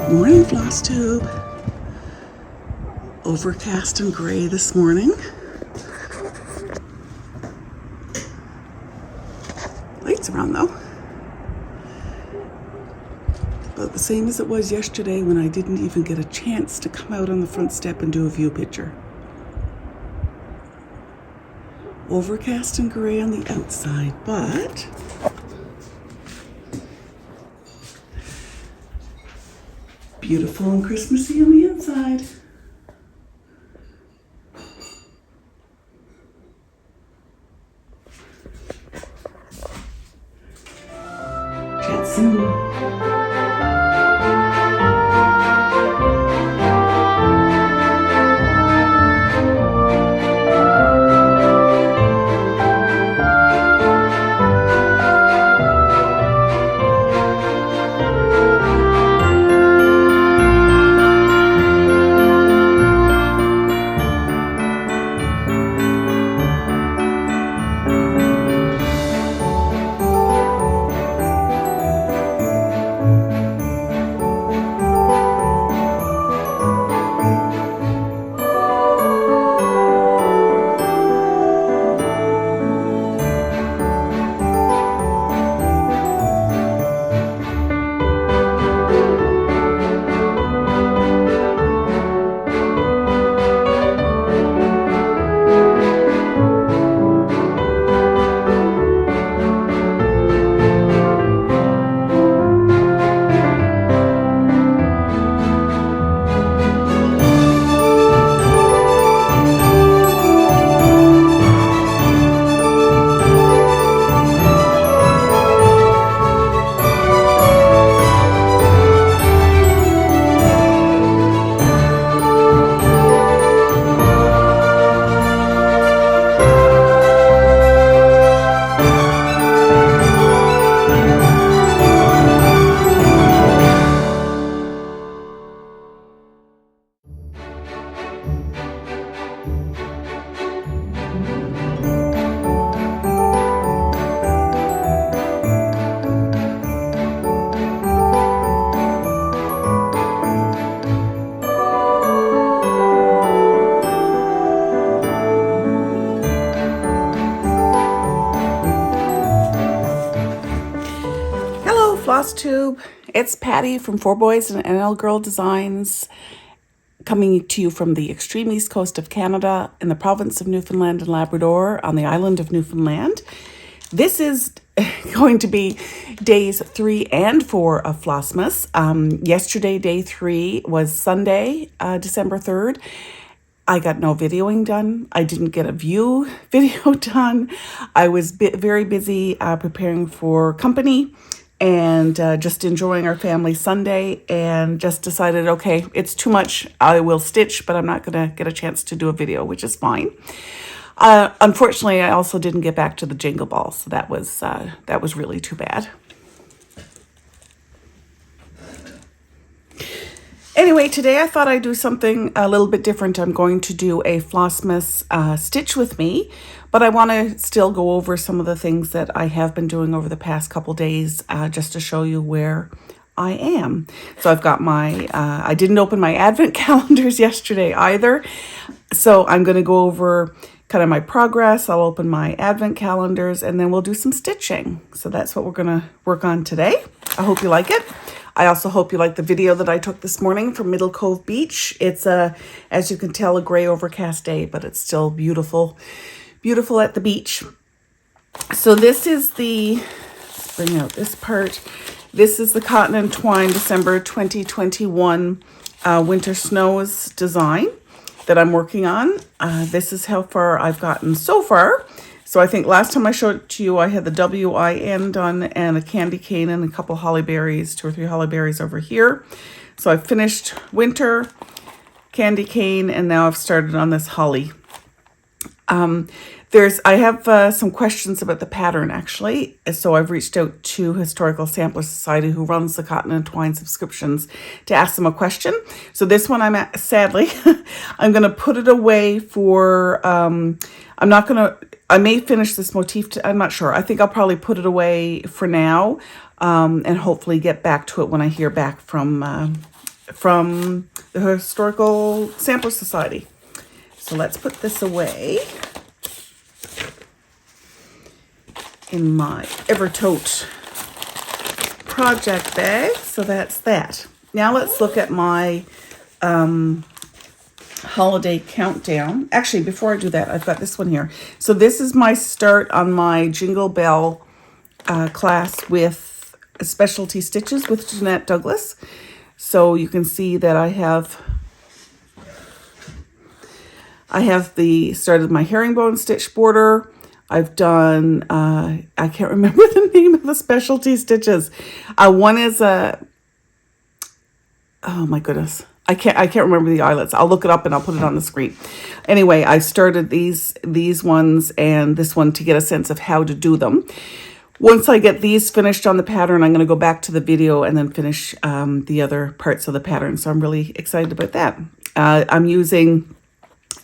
Morning, Floss Tube. Overcast and gray this morning. Lights are on though. About the same as it was yesterday when I didn't even get a chance to come out on the front step and do a view picture. Overcast and gray on the outside, but beautiful and Christmassy on the inside. Chat soon. Floss Tube, it's Patty from 4Boys and NL Girl Designs, coming to you from the extreme east coast of Canada in the province of Newfoundland and Labrador on the island of Newfoundland. This is going to be days 3 and 4 of Flossmas. Yesterday, day 3 was Sunday, December 3rd. I got no videoing done. I didn't get a view video done. I was very busy preparing for company and just enjoying our family Sunday, and just decided, okay, it's too much. I will stitch, but I'm not going to get a chance to do a video, which is fine. Unfortunately, I also didn't get back to the jingle ball, so that was really too bad. Anyway, today I thought I'd do something a little bit different. I'm going to do a Flossmas Stitch With Me, but I want to still go over some of the things that I have been doing over the past couple days, just to show you where I am. So I've got my, I didn't open my Advent calendars yesterday either, so I'm going to go over kind of my progress. I'll open my Advent calendars, and then we'll do some stitching. So that's what we're going to work on today. I hope you like it. I also hope you like the video that I took this morning from Middle Cove Beach. It's as you can tell, a gray overcast day, but it's still beautiful, beautiful at the beach. So this is the, let's bring out this part. This is the Cotton and Twine December 2021 Winter Snows design that I'm working on. This is how far I've gotten so far. So I think last time I showed it to you, I had the WIN done and a candy cane and a couple holly berries, 2 or 3 holly berries over here. So I finished winter, candy cane, and now I've started on this holly. I have some questions about the pattern, actually. So I've reached out to Historical Sampler Society, who runs the Cotton and Twine subscriptions, to ask them a question. So this one, sadly, I'm going to put it away for, I may finish this motif, I'm not sure. I think I'll probably put it away for now, and hopefully get back to it when I hear back from from the Historical Sampler Society. So let's put this away in my Evertote project bag. So that's that. Now let's look at my holiday countdown. Actually, before I do that, I've got this one here. So this is my start on my Jingle Bell class with specialty stitches with Jeanette Douglas. So you can see that I have the start of my herringbone stitch border. I've done, I can't remember the name of the specialty stitches. One is oh my goodness. I can't remember the eyelets. I'll look it up and I'll put it on the screen. Anyway, I started these ones and this one to get a sense of how to do them. Once I get these finished on the pattern, I'm going to go back to the video and then finish the other parts of the pattern. So I'm really excited about that. I'm using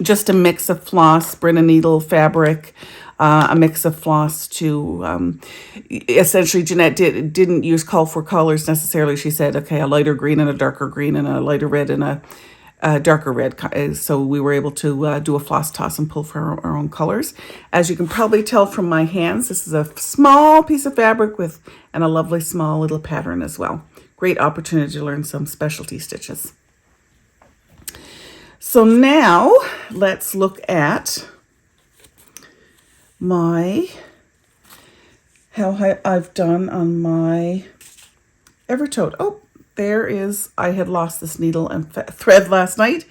just a mix of floss, Brenna needle fabric, a mix of floss to, essentially Jeanette didn't use call for colors necessarily. She said, okay, a lighter green and a darker green and a lighter red and a darker red. So we were able to do a floss toss and pull for our own colors. As you can probably tell from my hands, this is a small piece of fabric and a lovely small little pattern as well. Great opportunity to learn some specialty stitches. So now let's look at how I've done on my Evertote. Oh, there is, I had lost this needle and thread last night.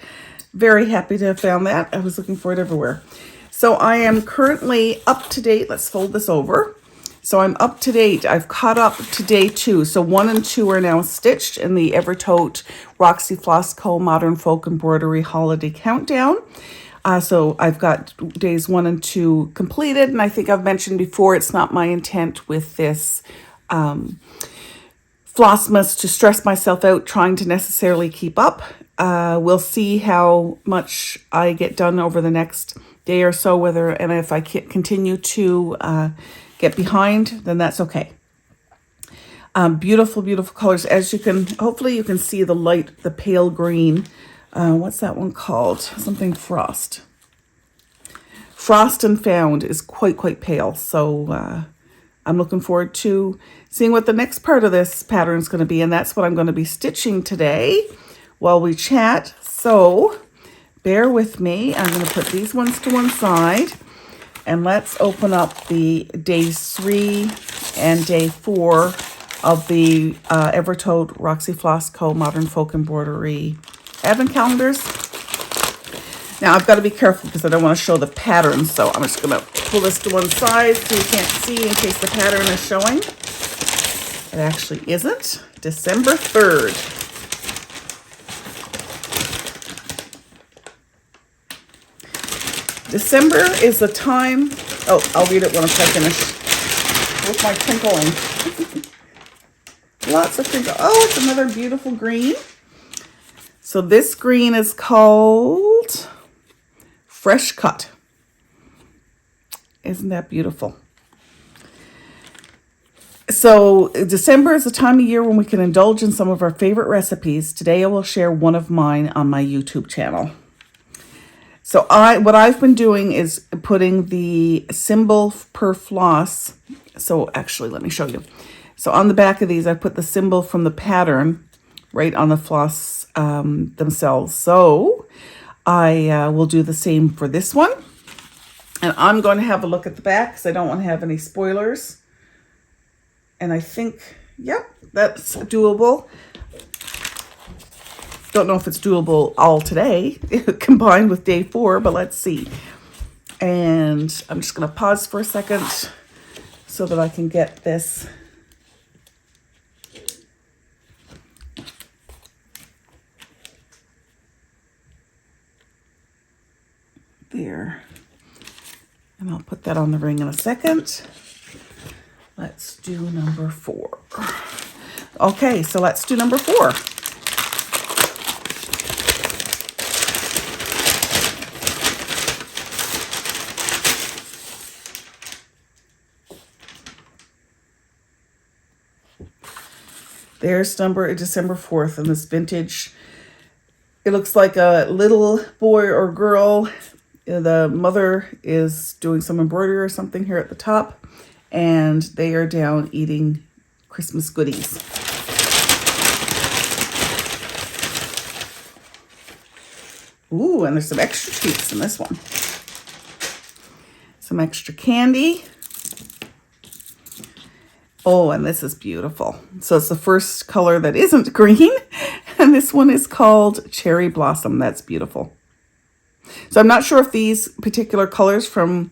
Very happy to have found that. I was looking for it everywhere. So I am currently up to date. Let's fold this over. So I'm up to date. I've caught up to day 2. So 1 and 2 are now stitched in the Evertote Roxy Floss CO Modern Folk Embroidery Holiday Countdown. So I've got days 1 and 2 completed. And I think I've mentioned before, it's not my intent with this Flossmas to stress myself out trying to necessarily keep up. We'll see how much I get done over the next day or so, and if I continue to get behind, then that's okay. Beautiful, beautiful colors. As you can, hopefully you can see the pale green. What's that one called? Something Frost. Frost and Found is quite pale. So I'm looking forward to seeing what the next part of this pattern is going to be. And that's what I'm going to be stitching today while we chat. So bear with me. I'm going to put these ones to one side. And let's open up the days 3 and day 4 of the Evertote Roxy Floss CO Modern Folk Embroidery Advent calendars. Now I've got to be careful because I don't want to show the pattern, so I'm just going to pull this to one side so you can't see in case the pattern is showing. It actually isn't. December 3rd. December is the time. Oh, I'll read it once I finish with my crinkling. Lots of crinkle. Oh, it's another beautiful green. So this green is called Fresh Cut. Isn't that beautiful? So December is the time of year when we can indulge in some of our favorite recipes. Today I will share one of mine on my YouTube channel. So what I've been doing is putting the symbol per floss. So actually, let me show you. So on the back of these, I put the symbol from the pattern right on the floss themselves. So I will do the same for this one. And I'm going to have a look at the back because I don't want to have any spoilers. And I think, yep, that's doable. Don't know if it's doable all today combined with day 4, but let's see. And I'm just going to pause for a second so that I can get this. There. And I'll put that on the ring in a second. Let's do number 4. Okay, so let's do number 4. There's December 4th in this vintage It looks like a little boy or girl. The mother is doing some embroidery or something here at the top, and they are down eating Christmas goodies. Ooh, and there's some extra treats in this one. Some extra candy. Oh, and this is beautiful. So it's the first color that isn't green, and this one is called Cherry Blossom. That's beautiful. So I'm not sure if these particular colors from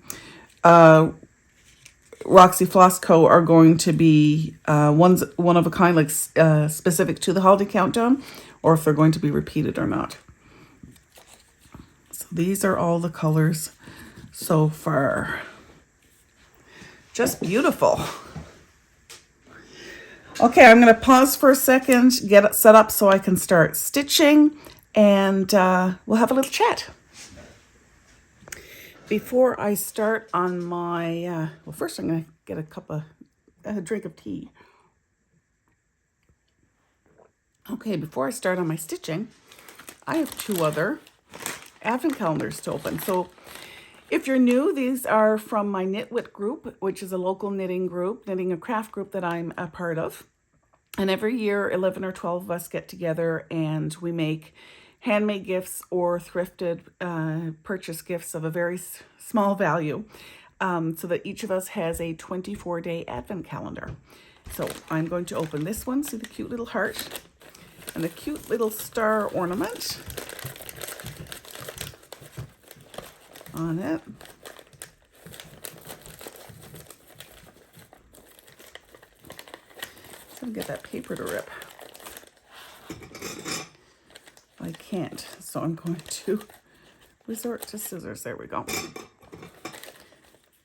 Roxy Floss Co. are going to be one of a kind, like specific to the holiday countdown, or if they're going to be repeated or not. So these are all the colors so far. Just beautiful. Okay, I'm going to pause for a second, get it set up so I can start stitching, and we'll have a little chat. Before I start on my, well, first I'm going to get a drink of tea. Okay, before I start on my stitching, I have 2 other advent calendars to open. So if you're new, these are from my Knitwhit group, which is a local knitting and craft group that I'm a part of. And every year, 11 or 12 of us get together and we make handmade gifts or thrifted purchase gifts of a very small value, so that each of us has a 24-day advent calendar. So I'm going to open this one. See the cute little heart and the cute little star ornament on it. So I'm gonna get that paper to rip. I can't, so I'm going to resort to scissors. There we go.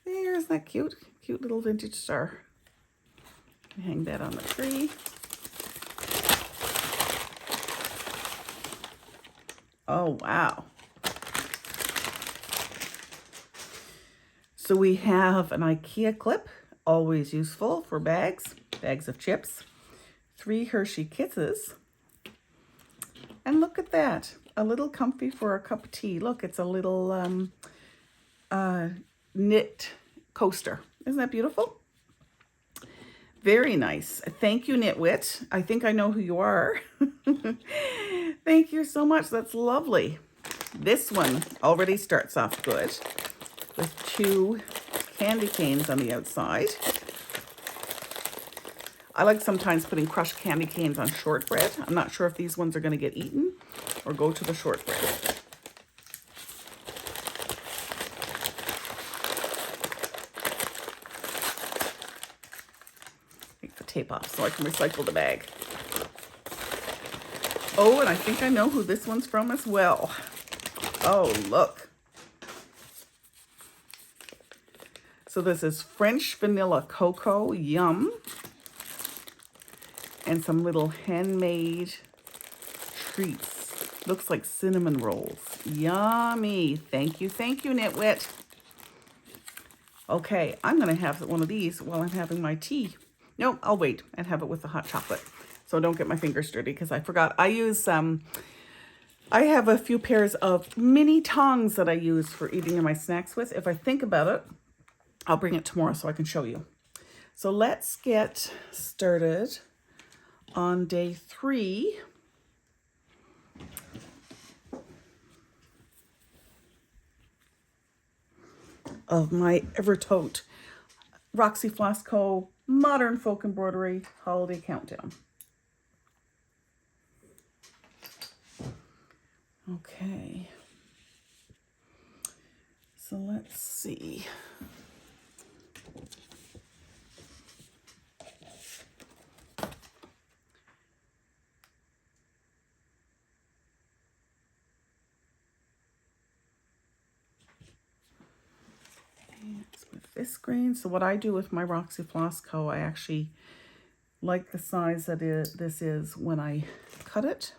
There's that cute little vintage star. Hang that on the tree. Oh, wow. So we have an IKEA clip, always useful for bags of chips, 3 Hershey Kisses, and look at that, a little comfy for a cup of tea. Look, it's a little knit coaster. Isn't that beautiful? Very nice. Thank you, Knitwhit. I think I know who you are. Thank you so much. That's lovely. This one already starts off good with 2 candy canes on the outside. I like sometimes putting crushed candy canes on shortbread. I'm not sure if these ones are going to get eaten or go to the shortbread. Take the tape off so I can recycle the bag. Oh, and I think I know who this one's from as well. Oh, look. So this is French vanilla cocoa, yum. And some little handmade treats. Looks like cinnamon rolls. Yummy. Thank you, Knitwhit. Okay, I'm going to have one of these while I'm having my tea. No, I'll wait and have it with the hot chocolate, so don't get my fingers dirty, because I forgot. I have a few pairs of mini tongs that I use for eating my snacks with. If I think about it, I'll bring it tomorrow so I can show you. So let's get started on day 3 of my Evertote Roxy Floss Co. Modern Folk Embroidery Holiday Countdown. Okay, so let's see. With this grain. So what I do with my Roxy Floss Co., I actually like the size that this is when I cut it.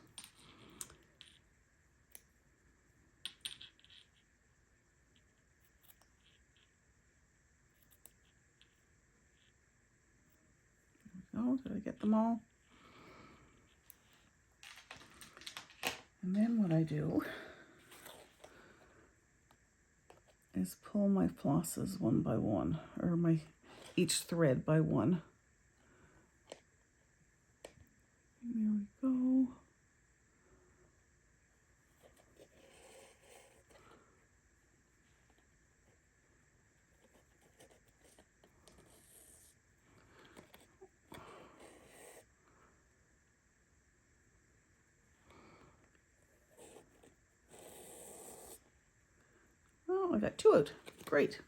Oh, did I get them all? And then what I do is pull my flosses one by one, or each thread by one. There we go. Oh, I got two out. Great.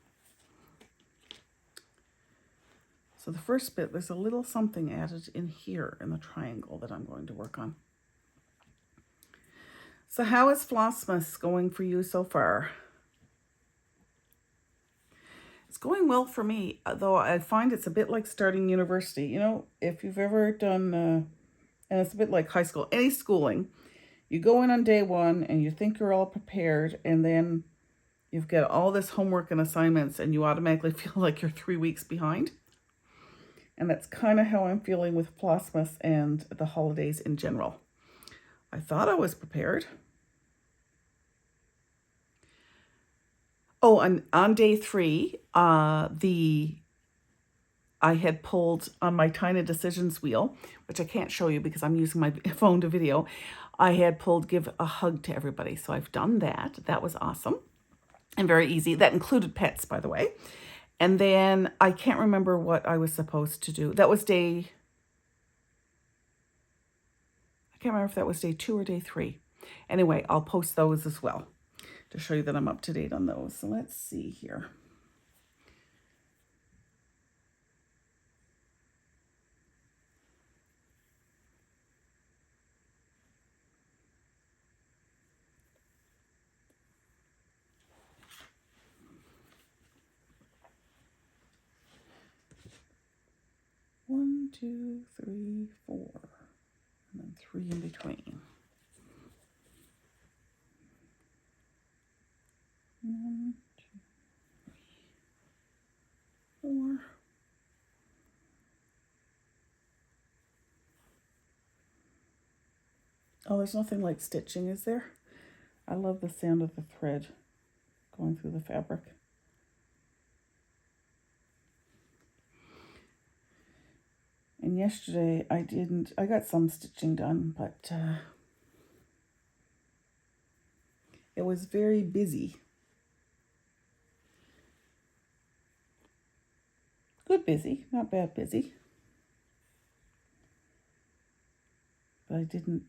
So the first bit, there's a little something added in here in the triangle that I'm going to work on. So how is Flossmas going for you so far? It's going well for me, though I find it's a bit like starting university. You know, if you've ever done, and it's a bit like high school, any schooling, you go in on day one and you think you're all prepared, and then you've got all this homework and assignments and you automatically feel like you're 3 weeks behind. And that's kind of how I'm feeling with Flossmas and the holidays in general. I thought I was prepared. Oh, and on day 3, I had pulled on my Tiny Decisions wheel, which I can't show you because I'm using my phone to video. I had pulled Give a Hug to Everybody. So I've done that. That was awesome and very easy. That included pets, by the way. And then I can't remember what I was supposed to do. That was I can't remember if that was day 2 or day 3. Anyway, I'll post those as well to show you that I'm up to date on those. So let's see here. One, two, three, 4, and then 3 in between. 1, 2, 3, 4. Oh, there's nothing like stitching, is there? I love the sound of the thread going through the fabric. And yesterday I got some stitching done, but it was very busy. Good busy, not bad busy. But I didn't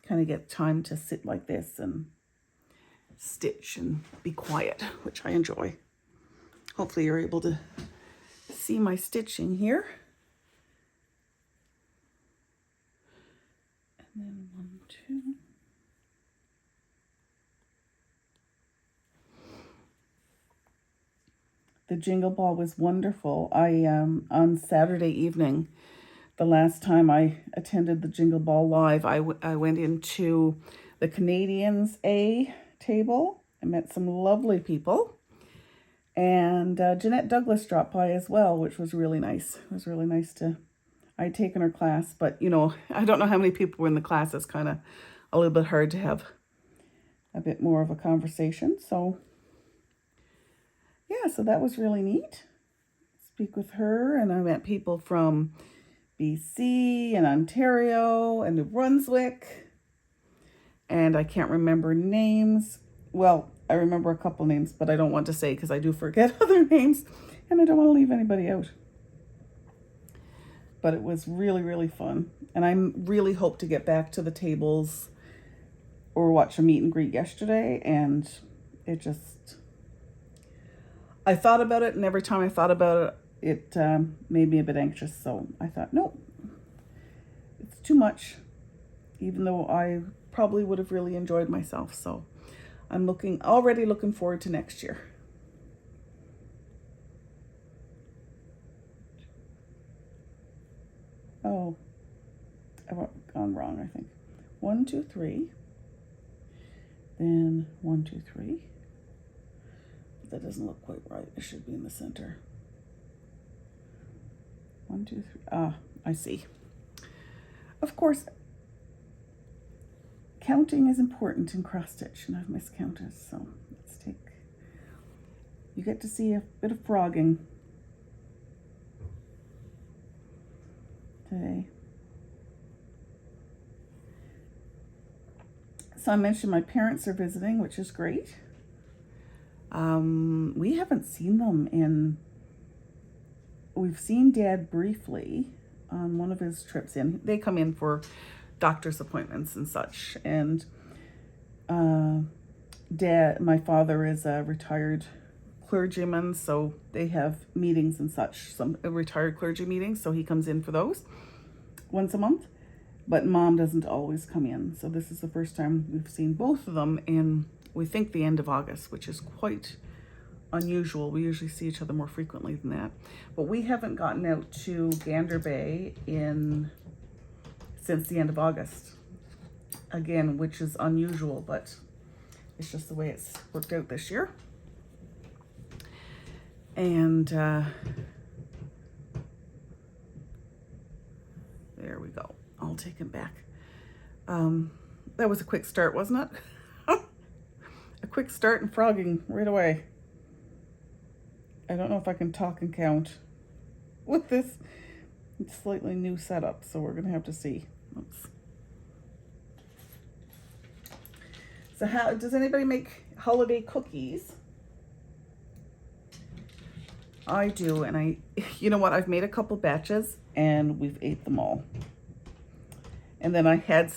kind of get time to sit like this and stitch and be quiet, which I enjoy. Hopefully you're able to see my stitching here. And then 1, 2. The Jingle Ball was wonderful. On Saturday evening, the last time I attended the Jingle Ball live, I went into the Canadians A table. I met some lovely people. And Jeanette Douglas dropped by as well, which was really nice. It was really nice I'd taken her class, but you know, I don't know how many people were in the class. It's kind of a little bit hard to have a bit more of a conversation. So yeah, so that was really neat. Speak with her, and I met people from BC and Ontario and New Brunswick. And I can't remember names. Well, I remember a couple names, but I don't want to say because I do forget other names and I don't want to leave anybody out. But it was really, really fun. And I really hope to get back to the tables or watch a meet and greet yesterday. And it just, I thought about it, and every time I thought about it, it made me a bit anxious. So I thought, no, it's too much, even though I probably would have really enjoyed myself. So I'm already looking forward to next year. Oh, I've gone wrong, I think. 1, 2, 3. Then 1, 2, 3. That doesn't look quite right. It should be in the center. 1, 2, 3. Ah, I see. Of course, counting is important in cross stitch, and I've miscounted, so let's take, you get to see a bit of frogging today. So I mentioned my parents are visiting, which is great. We haven't seen them we've seen Dad briefly on one of his trips in. They come in for doctor's appointments and such. And my father is a retired clergyman, so they have meetings and such, some retired clergy meetings, so he comes in for those once a month. But Mom doesn't always come in, so this is the first time we've seen both of them in, we think, the end of August, which is quite unusual. We usually see each other more frequently than that. But we haven't gotten out to Gander Bay since the end of August. Again, which is unusual, but it's just the way it's worked out this year. And there we go. I'll take him back. That was a quick start, wasn't it? A quick start and frogging right away. I don't know if I can talk and count with this slightly new setup, so we're gonna have to see. Oops. So how does anybody make holiday cookies? I do, and you know what? I've made a couple batches and we've ate them all. And then I had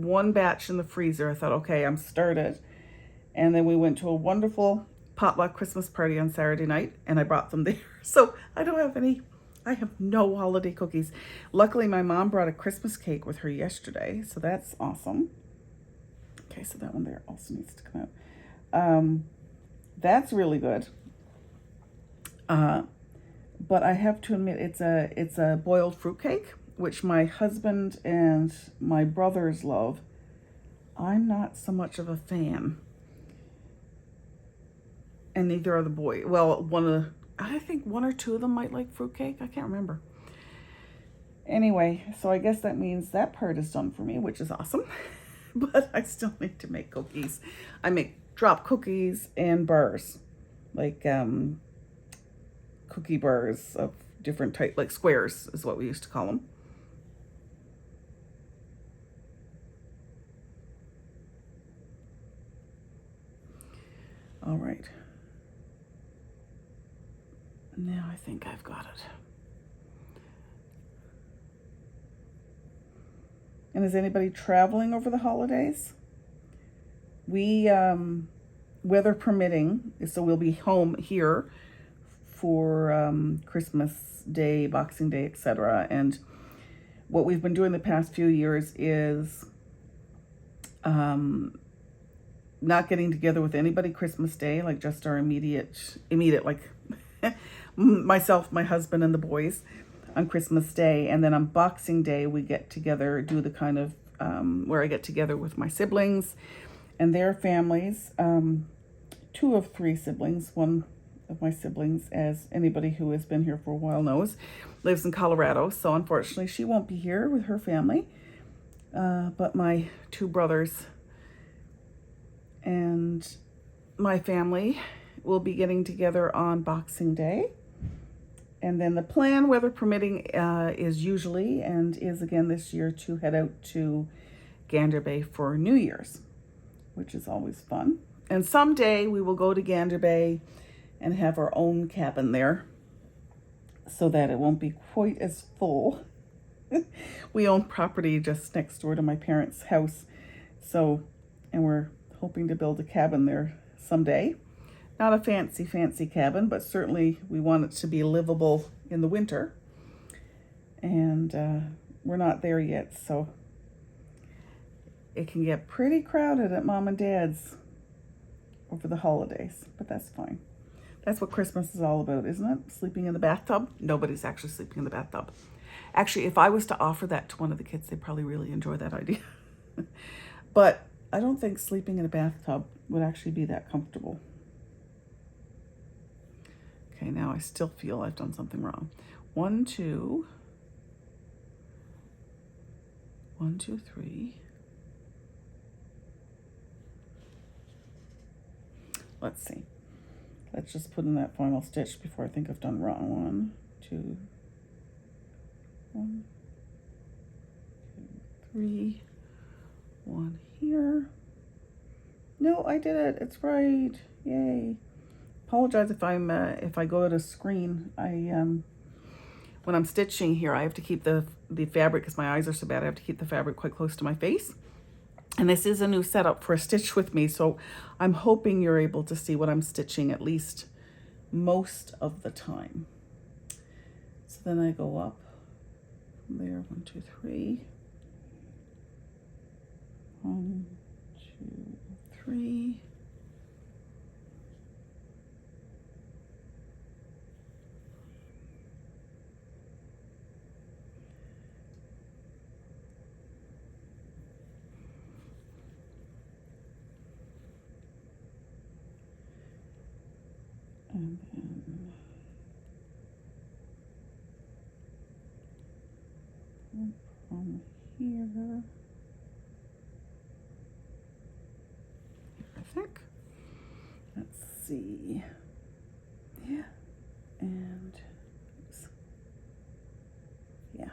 one batch in the freezer. I thought, okay, I'm started. And then we went to a wonderful potluck Christmas party on Saturday night, and I brought them there. So I have no holiday cookies. Luckily, my mom brought a Christmas cake with her yesterday, so that's awesome. Okay, so that one there also needs to come out. That's really good. But I have to admit, it's a boiled fruit cake, which my husband and my brothers love. I'm not so much of a fan. And neither are the boys. Well, I think one or two of them might like fruitcake. I can't remember. Anyway, so I guess that means that part is done for me, which is awesome. But I still need to make cookies. I make drop cookies and bars, like cookie bars of different type, like squares is what we used to call them. All right. Now I think I've got it. And is anybody traveling over the holidays? We, weather permitting, so we'll be home here for Christmas Day, Boxing Day, etc. And what we've been doing the past few years is not getting together with anybody Christmas Day, like just our immediate, like myself, my husband, and the boys on Christmas Day. And then on Boxing Day, we get together, do the kind of, where I get together with my siblings and their families. 2 of 3 siblings. One of my siblings, as anybody who has been here for a while knows, lives in Colorado. So unfortunately, she won't be here with her family. But my 2 brothers and my family will be getting together on Boxing Day. And then the plan, weather permitting, is usually, and is again this year, to head out to Gander Bay for New Year's, which is always fun. And someday we will go to Gander Bay and have our own cabin there so that it won't be quite as full. We own property just next door to my parents' house. So, and we're hoping to build a cabin there someday. Not a fancy cabin, but certainly we want it to be livable in the winter. And we're not there yet, so it can get pretty crowded at Mom and Dad's over the holidays, but that's fine. That's what Christmas is all about, isn't it? Sleeping in the bathtub? Nobody's actually sleeping in the bathtub. Actually, if I was to offer that to one of the kids, they'd probably really enjoy that idea. But I don't think sleeping in a bathtub would actually be that comfortable. Okay, now I still feel I've done something wrong. 1, 2. 1, 2, 3. let's see. Let's just put in that final stitch before I think I've done wrong. 1, 2, 1, 2, 3, 1 here. No, I did it. It's right. Yay. Apologize if I go to screen. When I'm stitching here, I have to keep the fabric, because my eyes are so bad, I have to keep the fabric quite close to my face. And this is a new setup for a stitch with me, so I'm hoping you're able to see what I'm stitching at least most of the time. So then I go up from there, 1, 2, 3. 1, 2, 3. And then from here, I think. Let's see. Yeah. And oops. Yeah.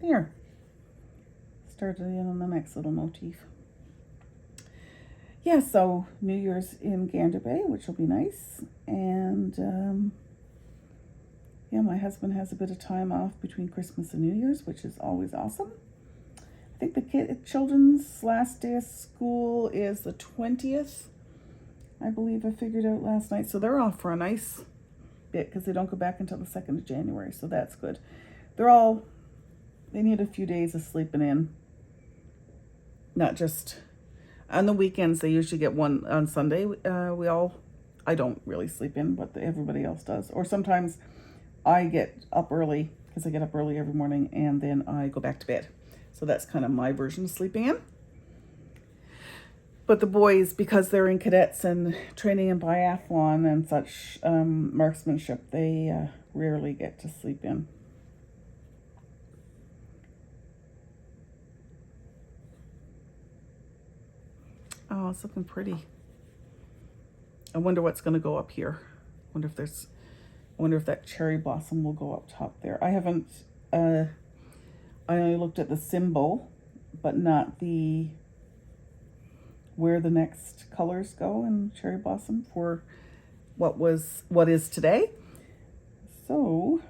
There. Started in on the next little motif. Yeah, so New Year's in Gander Bay, which will be nice. And yeah, my husband has a bit of time off between Christmas and New Year's, which is always awesome. I think the children's last day of school is the 20th. I believe I figured out last night. So they're off for a nice bit because they don't go back until the 2nd of January. So that's good. They need a few days of sleeping in. Not just on the weekends. They usually get one on Sunday. I don't really sleep in, but everybody else does. Or sometimes I get up early because I get up early every morning and then I go back to bed. So that's kind of my version of sleeping in. But the boys, because they're in cadets and training in biathlon and such marksmanship, they rarely get to sleep in. Oh, it's looking pretty. I wonder what's going to go up here. I wonder if that cherry blossom will go up top there. I haven't, I only looked at the symbol, but not where the next colors go in cherry blossom for what is today. So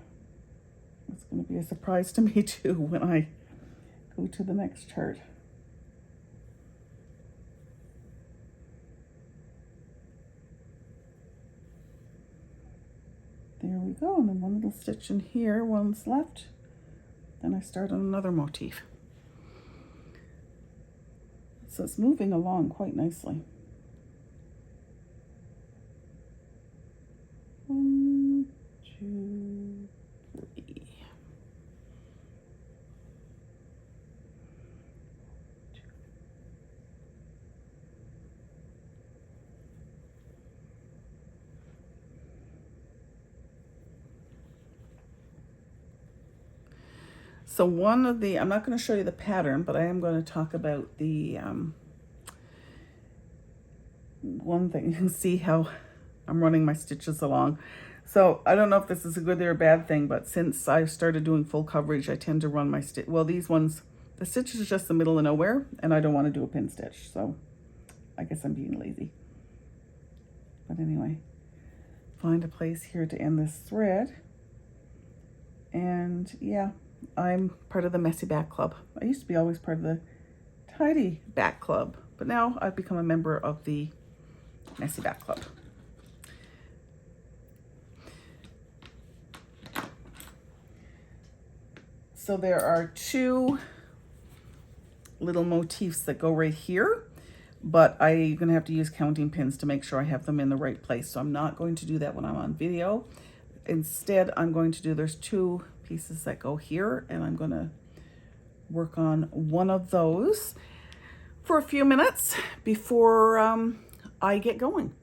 it's going to be a surprise to me too when I go to the next chart. There we go, and then one little stitch in here, one's left. Then I start on another motif. So it's moving along quite nicely. 1, 2, 3. So I'm not going to show you the pattern, but I am going to talk about the one thing. You can see how I'm running my stitches along. So I don't know if this is a good or a bad thing, but since I started doing full coverage, I tend to run my stitch. Well, these ones, the stitch is just the middle of nowhere, and I don't want to do a pin stitch. So I guess I'm being lazy. But anyway, find a place here to end this thread. And yeah. I'm part of the Messy Back Club. I used to be always part of the Tidy Back Club, but now I've become a member of the Messy Back Club. So there are 2 little motifs that go right here, but I'm going to have to use counting pins to make sure I have them in the right place. So I'm not going to do that when I'm on video. Instead, I'm going to do, there's 2 pieces that go here, and I'm going to work on one of those. for a few minutes before I get going.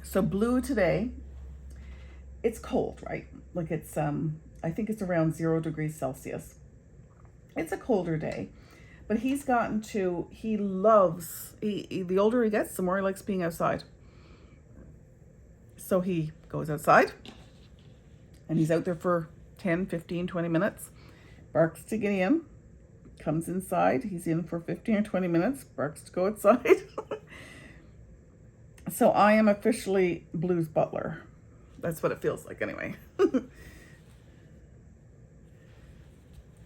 So Blue today, it's cold, right? Like it's, I think it's around 0 degrees Celsius. It's a colder day, but he's gotten to, he loves, the older he gets, the more he likes being outside. So he goes outside and he's out there for 10, 15, 20 minutes, barks to get in, comes inside, he's in for 15 or 20 minutes, barks to go outside. So I am officially Blue's butler. That's what it feels like anyway.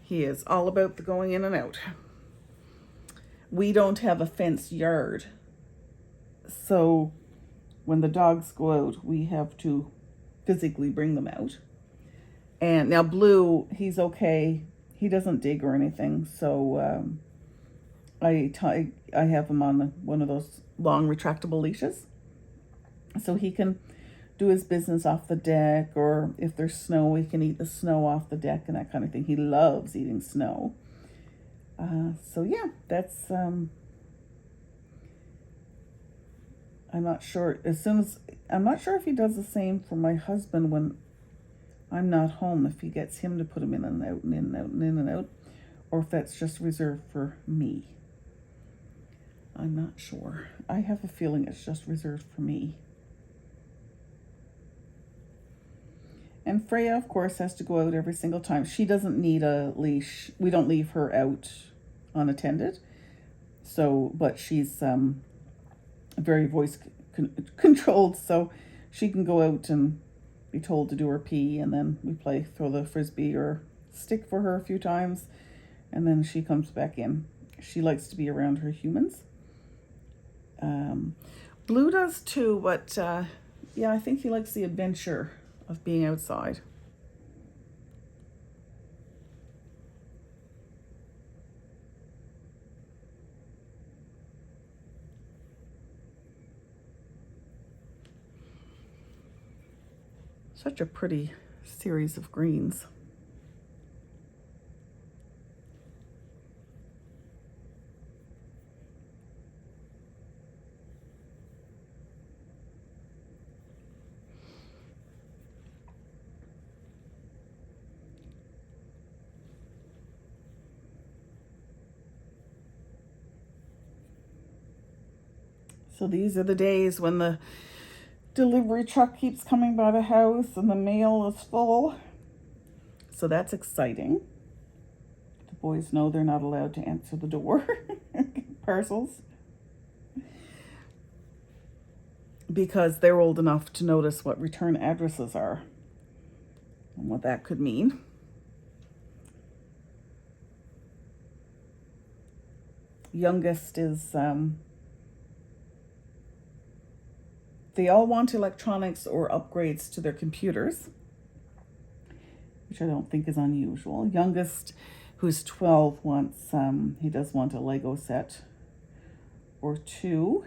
He is all about the going in and out. We don't have a fenced yard, so when the dogs go out, we have to physically bring them out. And now Blue, he's okay. He doesn't dig or anything, so I have him on one of those long retractable leashes, so he can do his business off the deck, or if there's snow, he can eat the snow off the deck and that kind of thing. He loves eating snow. So yeah, that's I'm not sure. I'm not sure if he does the same for my husband when I'm not home, if he gets him to put him in and out and in and out and in and out, or if that's just reserved for me. I'm not sure. I have a feeling it's just reserved for me. And Freya, of course, has to go out every single time. She doesn't need a leash. We don't leave her out unattended. So, but she's very voice controlled, so she can go out and be told to do her pee, and then we throw the frisbee or stick for her a few times, and then she comes back in. She likes to be around her humans. Blue does too, but yeah, I think he likes the adventure of being outside. Such a pretty series of greens. So these are the days when the delivery truck keeps coming by the house and the mail is full. So that's exciting. The boys know they're not allowed to answer the door. Parcels. Because they're old enough to notice what return addresses are and what that could mean. Youngest is, they all want electronics or upgrades to their computers, which I don't think is unusual. Youngest, who's 12, wants, he does want a Lego set or two,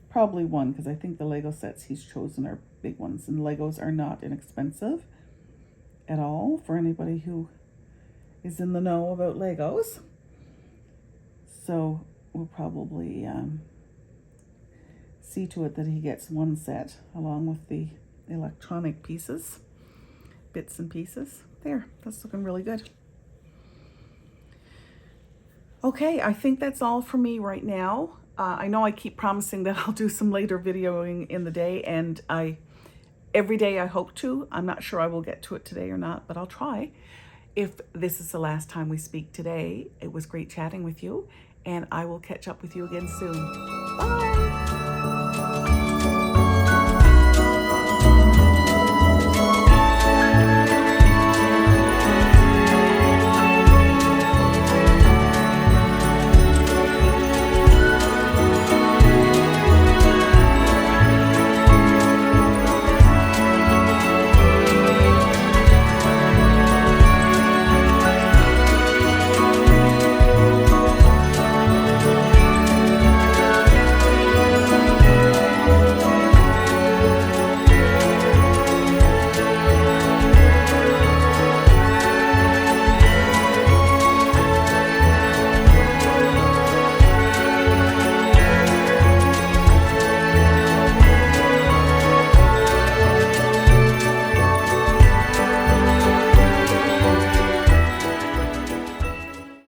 probably one, because I think the Lego sets he's chosen are big ones, and Legos are not inexpensive at all for anybody who is in the know about Legos. So we'll probably see to it that he gets one set along with the electronic pieces, bits and pieces. There, that's looking really good. Okay, I think that's all for me right now. I know I keep promising that I'll do some later videoing in the day, and every day I hope to. I'm not sure I will get to it today or not, but I'll try. If this is the last time we speak today, it was great chatting with you, and I will catch up with you again soon. Bye!